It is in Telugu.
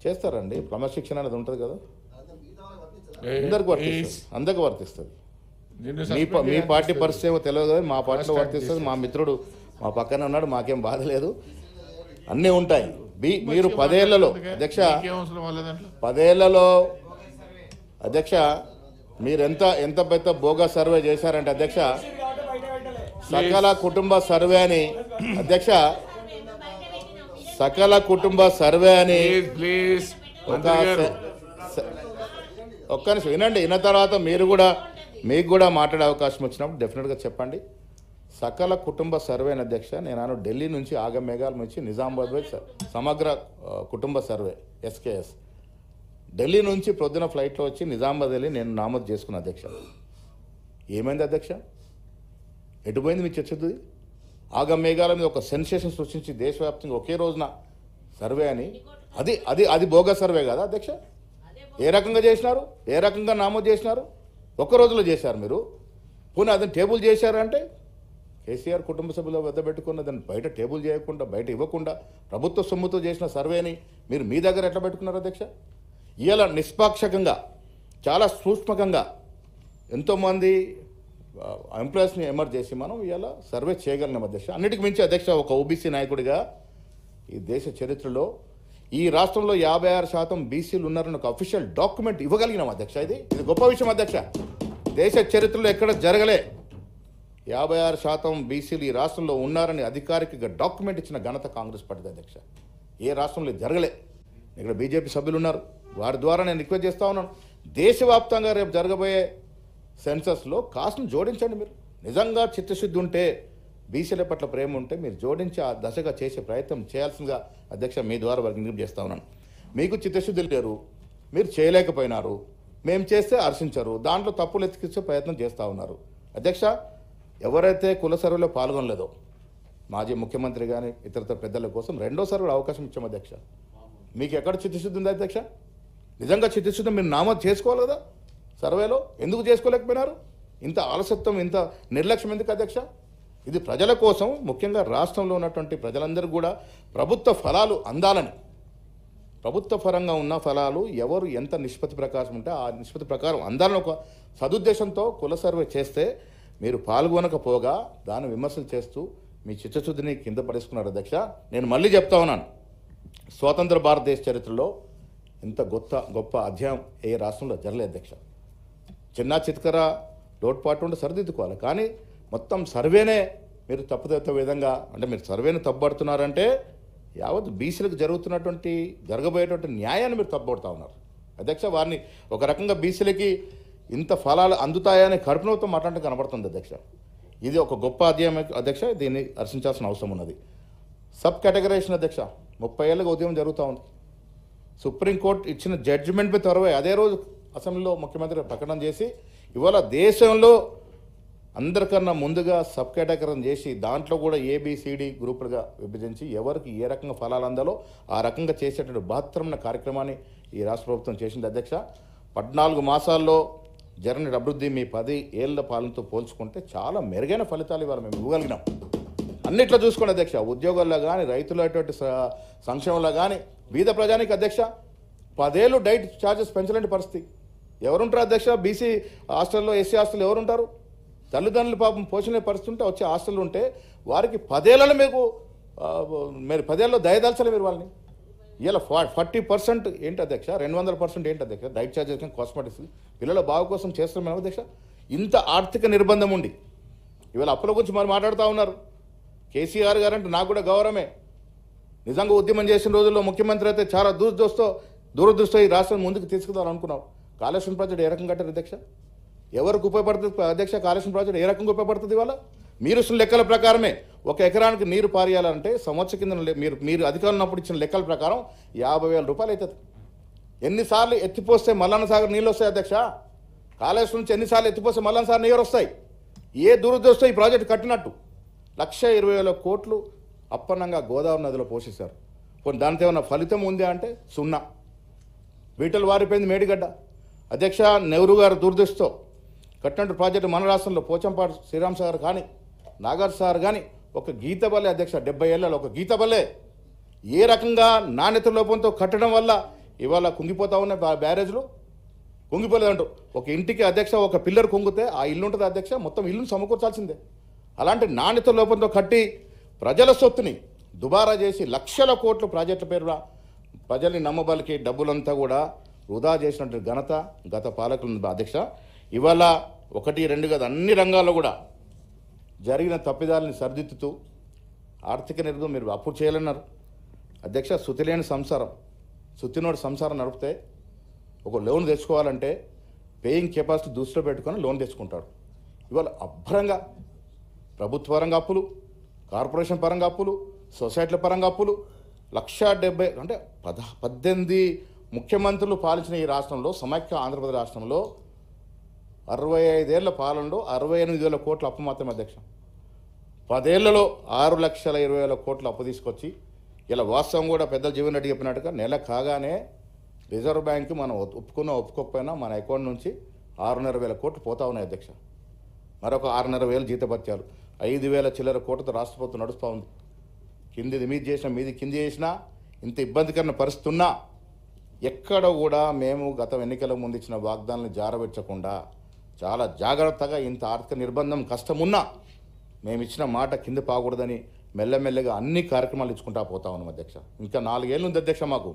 చేస్తారండి. క్రమశిక్షణ అనేది ఉంటుంది కదా, అందరికి వర్తిస్తుంది. మీ పార్టీ పరిస్థితి ఏమో తెలియదు కానీ మా పార్టీలో వర్తిస్తుంది. మా మిత్రుడు మా పక్కన ఉన్నాడు, మాకేం బాధ లేదు, అన్నీ ఉంటాయి. మీరు 10 ఏళ్లలో అధ్యక్ష 10 ఏళ్లలో అధ్యక్ష మీరు ఎంత పెద్ద బోగా సర్వే చేశారంటే అధ్యక్ష, సకల కుటుంబ సర్వే అని అధ్యక్ష, సకల కుటుంబ సర్వే అని ఒక్క నిమిషం వినండి. విన్న తర్వాత మీకు కూడా మాట్లాడే అవకాశం వచ్చినప్పుడు డెఫినెట్గా చెప్పండి. సకల కుటుంబ సర్వే అని అధ్యక్ష, నేను ఢిల్లీ నుంచి ఆగమేఘాల నుంచి నిజామాబాద్ సమగ్ర కుటుంబ సర్వే SKS ఢిల్లీ నుంచి ప్రొద్దున ఫ్లైట్లో వచ్చి నిజామాబాద్ వెళ్ళి నేను నామోదు చేసుకున్నా అధ్యక్ష. ఏమైంది అధ్యక్ష? ఎటుపోయింది మీ చర్చది? ఆగమేఘాల మీద ఒక సెన్సేషన్ సృష్టించి దేశవ్యాప్తంగా ఒకే రోజున సర్వే అని, అది బోగా సర్వే కదా అధ్యక్ష? ఏ రకంగా చేసినారు? ఏ రకంగా నామోదు చేసినారు? ఒక్క రోజులో చేశారు మీరు. పోనీ అదని టేబుల్ చేశారంటే కేసీఆర్ కుటుంబ సభ్యుల వద్ద పెట్టుకున్న దాన్ని బయట టేబుల్ చేయకుండా, బయట ఇవ్వకుండా ప్రభుత్వ సొమ్ముతో చేసిన సర్వేని మీరు మీ దగ్గర ఎట్లా పెట్టుకున్నారు అధ్యక్ష? ఇలా నిష్పాక్షకంగా చాలా సూక్ష్మకంగా ఎంతోమంది ఎంప్లాయీస్ని ఎమర్జ్ చేసి మనం ఇలా సర్వే చేయగలిగినాం అధ్యక్ష. అన్నిటికి మించి అధ్యక్ష, ఒక ఓబీసీ నాయకుడిగా ఈ దేశ చరిత్రలో ఈ రాష్ట్రంలో 56% బీసీలు ఉన్నారని ఒక అఫీషియల్ డాక్యుమెంట్ ఇవ్వగలిగినాం అధ్యక్ష. ఇది గొప్ప విషయం అధ్యక్ష. దేశ చరిత్రలో ఎక్కడ జరగలే. 56% బీసీలు ఈ రాష్ట్రంలో ఉన్నారని అధికారికంగా డాక్యుమెంట్ ఇచ్చిన ఘనత కాంగ్రెస్ పార్టీ అధ్యక్ష. ఏ రాష్ట్రంలో జరగలే. ఇక్కడ బీజేపీ సభ్యులు ఉన్నారు, వారి ద్వారా నేను రిక్వెస్ట్ చేస్తా ఉన్నాను, దేశవ్యాప్తంగా రేపు జరగబోయే సెన్సస్లో కాస్ట్ను జోడించండి. మీరు నిజంగా చిత్తశుద్ధి ఉంటే, బీసీల పట్ల ప్రేమ ఉంటే మీరు జోడించి ఆ దశగా చేసే ప్రయత్నం చేయాల్సిందిగా అధ్యక్ష మీ ద్వారా వారికి విజ్ఞప్తి చేస్తా ఉన్నాను. మీకు చిత్తశుద్ధి లేరు, మీరు చేయలేకపోయినారు, మేము చేస్తే హర్షించరు, దాంట్లో తప్పులు ఎత్తికిచ్చే ప్రయత్నం చేస్తూ ఉన్నారు అధ్యక్ష. ఎవరైతే కుల సర్వేలో పాల్గొనలేదో మాజీ ముఖ్యమంత్రి కానీ ఇతర పెద్దల కోసం రెండో సర్వేలో అవకాశం ఇచ్చాం అధ్యక్ష. మీకు ఎక్కడ చిత్తశుద్ధి ఉంది అధ్యక్ష? నిజంగా చిత్తశుద్ధి మీరు నామోదు చేసుకోవాలి కదా సర్వేలో, ఎందుకు చేసుకోలేకపోయినారు? ఇంత ఆలస్యత్వం, ఇంత నిర్లక్ష్యం ఎందుకు అధ్యక్ష? ఇది ప్రజల కోసం, ముఖ్యంగా రాష్ట్రంలో ఉన్నటువంటి ప్రజలందరూ కూడా ప్రభుత్వ ఫలాలు అందాలని, ప్రభుత్వ పరంగా ఉన్న ఫలాలు ఎవరు ఎంత నిష్పత్తి ప్రకారం ఉంటే ఆ నిష్పత్తి ప్రకారం అందాలని ఒక సదుద్దేశంతో కుల సర్వే చేస్తే మీరు పాల్గొనకపోగా దాన్ని విమర్శలు చేస్తూ మీ చిత్తశుద్ధిని కింద పడేసుకున్నారు అధ్యక్ష. నేను మళ్ళీ చెప్తా ఉన్నాను, స్వతంత్ర భారతదేశ చరిత్రలో ఇంత గొప్ప అధ్యాయం ఏ రాష్ట్రంలో జరగలేదు అధ్యక్ష. చిన్న చిత్కర లోటుపాటు ఉంటే సరిదిద్దుకోవాలి, కానీ మొత్తం సర్వేనే మీరు తప్పుదెత్త విధంగా, అంటే మీరు సర్వేని తప్పుపడుతున్నారంటే యావత్ బీసీలకు జరగబోయేటువంటి న్యాయాన్ని మీరు తప్పుపడుతూ ఉన్నారు అధ్యక్ష. వారిని ఒక రకంగా బీసీలకి ఇంత ఫలాలు అందుతాయని కడుపునతో మాట్లాడటం కనబడుతుంది అధ్యక్ష. ఇది ఒక గొప్ప అధ్యాయం అధ్యక్ష, దీన్ని హర్షించాల్సిన అవసరం ఉన్నది. సబ్ కేటగరైజేషన్ అధ్యక్ష 30 ఏళ్ళగా ఉద్యమం జరుగుతూ ఉంది. సుప్రీంకోర్టు ఇచ్చిన జడ్జిమెంట్ మీద త్వరవే అదే రోజు అసెంబ్లీలో ముఖ్యమంత్రి ప్రకటన చేసి ఇవాళ దేశంలో అందరికన్నా ముందుగా సబ్ కేటగరైజేషన్ చేసి దాంట్లో కూడా ABCD గ్రూపులుగా విభజించి ఎవరికి ఏ రకంగా ఫలాలు అందాలో ఆ రకంగా చేసేటువంటి బృహత్తరమైన కార్యక్రమాన్ని ఈ రాష్ట్ర ప్రభుత్వం చేసింది అధ్యక్ష. 14 మాసాల్లో జరిగిన అభివృద్ధి మీ 10 ఏళ్ల పాలనతో పోల్చుకుంటే చాలా మెరుగైన ఫలితాలు ఇవాళ మేము ఇవ్వగలిగినాం. అన్నిట్లో చూసుకోండి అధ్యక్ష, ఉద్యోగాల్లో కానీ, రైతులటువంటి సంక్షేమంలో కానీ, బీద ప్రజానికి అధ్యక్ష 10 ఏళ్ళు డైట్ ఛార్జెస్ పెంచలేని పరిస్థితి. ఎవరుంటారు అధ్యక్ష? బీసీ హాస్టల్లో, SC హాస్టల్లో ఎవరుంటారు? తల్లిదండ్రులు పాపం పోషణ పరిస్థితి ఉంటే వచ్చే హాస్టల్ ఉంటే వారికి 10 ఏళ్ళలో మీరు 10 ఏళ్ళలో దయదాల్చాలి మీరు వాళ్ళని. ఇలా 40% ఏంటి అధ్యక్ష, 200% ఏంటి అధ్యక్ష? డైట్ ఛార్జెస్, కాస్మెటిక్స్, పిల్లల బాగు కోసం చేస్తున్నాం అధ్యక్ష. ఇంత ఆర్థిక నిర్బంధం ఉండి ఇవాళ అప్పుల గురించి మరి మాట్లాడుతూ ఉన్నారు. కేసీఆర్ గారు అంటే నాకు కూడా గౌరవమే. నిజంగా ఉద్యమం చేసిన రోజుల్లో ముఖ్యమంత్రి అయితే చాలా దూరదృష్టితో ఈ రాష్ట్రం ముందుకు తీసుకురావాలనుకున్నాం. కాళేశ్వరం ప్రాజెక్ట్ ఏ రకంగా కట్టారు అధ్యక్ష? ఎవరికి ఉపయోగపడుతుంది అధ్యక్ష? కాళేశ్వరం ప్రాజెక్ట్ ఏ రకంగా ఉపయోగపడుతుంది? ఇవాళ మీరు ఇచ్చిన లెక్కల ప్రకారమే 1 ఎకరానికి నీరు పారేయాలంటే సంవత్సరం కింద మీరు అధికారులు ఉన్నప్పుడు ఇచ్చిన లెక్కల ప్రకారం 50,000 రూపాయలు అవుతుంది. ఎన్నిసార్లు ఎత్తిపోస్తే మల్లన్న సాగర్ నీళ్ళు వస్తాయి అధ్యక్ష? కాళేశ్వరం నుంచి ఎన్నిసార్లు ఎత్తిపోస్తే మల్లన్న సాగర్ నీరు వస్తాయి? ఏ దురదృష్టం ఈ ప్రాజెక్టు కట్టినట్టు 1,20,000 కోట్లు అప్పన్నంగా గోదావరి నదిలో పోషిస్తారు. కొన్ని దానితో ఏమన్నా ఫలితం ఉంది అంటే సున్నా. బీటలు వారిపోయింది మేడిగడ్డ అధ్యక్ష. నెహ్రూ గారు దురదృష్టితో కట్టినట్టు ప్రాజెక్టు మన రాష్ట్రంలో పోచంపాడు శ్రీరామ్ సాగర్ కానీ, నాగార్ సాగర్ కానీ ఒక గీతబల్లే అధ్యక్ష. 70 ఏళ్ళలో ఒక గీతబల్లే ఏ రకంగా నాణ్యత లోపంతో కట్టడం వల్ల ఇవాళ కుంగిపోతా ఉన్నాయి బ్యారేజ్లు కుంగిపోలేదంటూ ఒక ఇంటికి అధ్యక్ష ఒక పిల్లర్ కుంగితే ఆ ఇల్లు ఉంటుంది అధ్యక్ష మొత్తం ఇల్లును సమకూర్చాల్సిందే. అలాంటి నాణ్యత లోపంతో కట్టి ప్రజల సొత్తుని దుబారా చేసి లక్షల కోట్ల ప్రాజెక్టుల పేరున ప్రజల్ని నమ్మబలికి డబ్బులంతా కూడా వృధా చేసినట్టు ఘనత గత పాలకులు అధ్యక్ష. ఇవాళ 1, 2 కాదు అన్ని రంగాల్లో కూడా జరిగిన తప్పిదాలని సరిదిద్దుతూ ఆర్థిక నిర్గం మీరు అప్పు చేయాలన్నారు అధ్యక్ష. శుతిలేని సంసారం శుతినోడు సంసారం నడిపితే ఒక లోన్ తెచ్చుకోవాలంటే పేయింగ్ కెపాసిటీ దృష్టిలో పెట్టుకొని లోన్ తెచ్చుకుంటాడు. ఇవాళ అభ్రంగా ప్రభుత్వ పరంగా అప్పులు, కార్పొరేషన్ పరంగా అప్పులు, సొసైటీల పరంగా అప్పులు 1,70,000 అంటే 18 ముఖ్యమంత్రులు పాలించిన ఈ రాష్ట్రంలో సమైక్య ఆంధ్రప్రదేశ్ రాష్ట్రంలో 65 ఏళ్ల పాలనలో 68,000 కోట్ల అప్పు మాత్రమే అధ్యక్ష. 10 ఏళ్లలో 6,20,000 కోట్ల అప్పు తీసుకొచ్చి ఇలా వాస్తవం కూడా పెద్దలు జీవన్ రెడ్డి చెప్పినట్టుగా నెల కాగానే రిజర్వ్ బ్యాంక్ మనం ఒప్పుకోకపోయినా మన అకౌంట్ నుంచి 6,500 కోట్లు పోతా ఉన్నాయి అధ్యక్ష. మరొక 6,500 జీతభత్యాలు 5,000 చిల్లర కోట్లతో రాష్ట్ర ప్రభుత్వం నడుస్తూ ఉంది. కిందిది మీది చేసినా మీది కింది చేసినా ఇంత ఇబ్బందికరమైన పరిస్థితి ఉన్నా ఎక్కడ కూడా మేము గత ఎన్నికల ముందు ఇచ్చిన వాగ్దానాలను జారవిడ్చకుండా చాలా జాగ్రత్తగా ఇంత ఆర్థిక నిర్బంధం కష్టమున్నా మేము ఇచ్చిన మాట కింద పాకూడదని మెల్లమెల్లగా అన్ని కార్యక్రమాలు ఇచ్చుకుంటా పోతా ఉన్నాం అధ్యక్ష. ఇంకా 4 ఏళ్ళు ఉంది అధ్యక్ష మాకు.